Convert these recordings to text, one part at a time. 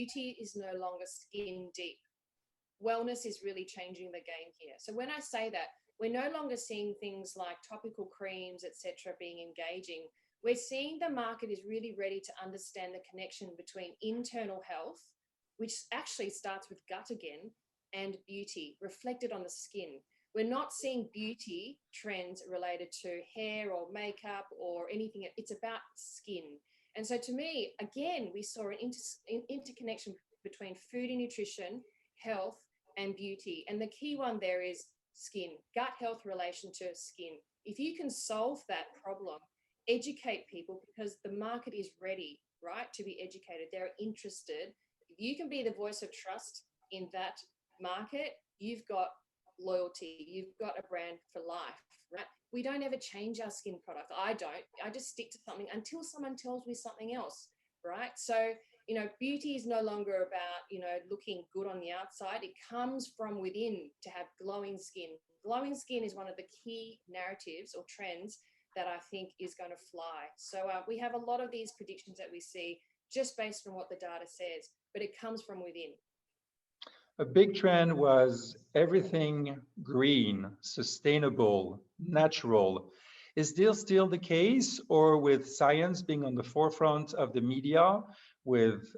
beauty is no longer skin deep. Wellness is really changing the game here. So when I say that, we're no longer seeing things like topical creams, etc., being engaging. We're seeing the market is really ready to understand the connection between internal health, which actually starts with gut again, and beauty reflected on the skin. We're not seeing beauty trends related to hair or makeup or anything. It's about skin. And so to me, again, we saw an interconnection between food and nutrition, health, and beauty. And the key one there is skin, gut health relation to skin. If you can solve that problem, educate people, because the market is ready, right, to be educated. They're interested. If you can be the voice of trust in that market, you've got loyalty, you've got a brand for life, right? We don't ever change our skin product. I don't. I just stick to something until someone tells me something else, right? So, you know, beauty is no longer about, you know, looking good on the outside. It comes from within to have glowing skin. Glowing skin is one of the key narratives or trends that I think is going to fly. So we have a lot of these predictions that we see just based on what the data says, but it comes from within. A big trend was everything green, sustainable, natural. Is this still the case, or with science being on the forefront of the media, with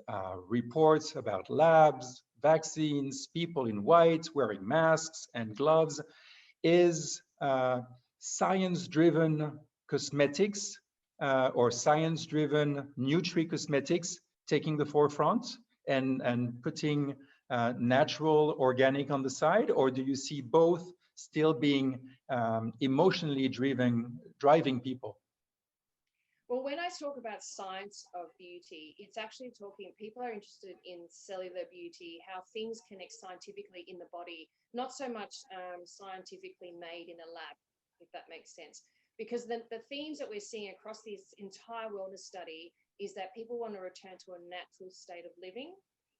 reports about labs, vaccines, people in white wearing masks and gloves, is science-driven cosmetics or science-driven nutri-cosmetics taking the forefront and putting natural, organic on the side, or do you see both still being emotionally driving people? Well, when I talk about science of beauty, it's actually talking, people are interested in cellular beauty, how things connect scientifically in the body, not so much scientifically made in a lab, if that makes sense. Because the themes that we're seeing across this entire wellness study is that people want to return to a natural state of living.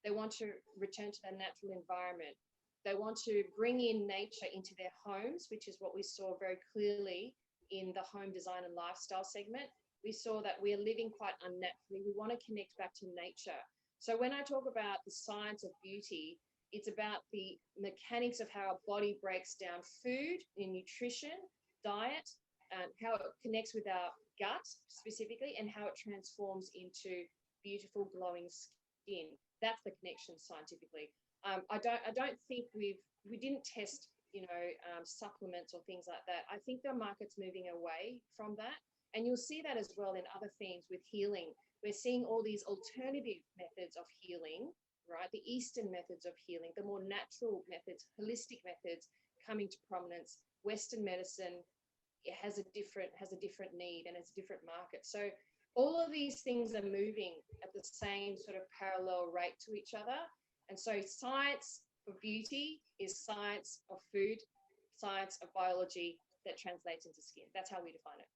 They want to return to their natural environment. They want to bring in nature into their homes, which is what we saw very clearly in the home design and lifestyle segment. We saw that we're living quite unnaturally. We want to connect back to nature. So when I talk about the science of beauty, it's about the mechanics of how our body breaks down food and nutrition, diet, and how it connects with our gut specifically, and how it transforms into beautiful glowing skin. That's the connection scientifically. I don't think we didn't test, you know, supplements or things like that. I think the market's moving away from that. And you'll see that as well in other themes with healing. We're seeing all these alternative methods of healing, right? The Eastern methods of healing, the more natural methods, holistic methods coming to prominence. Western medicine, it has a different need, and it's a different market. So all of these things are moving at the same sort of parallel rate to each other. And so science for beauty is science of food, science of biology that translates into skin. That's how we define it.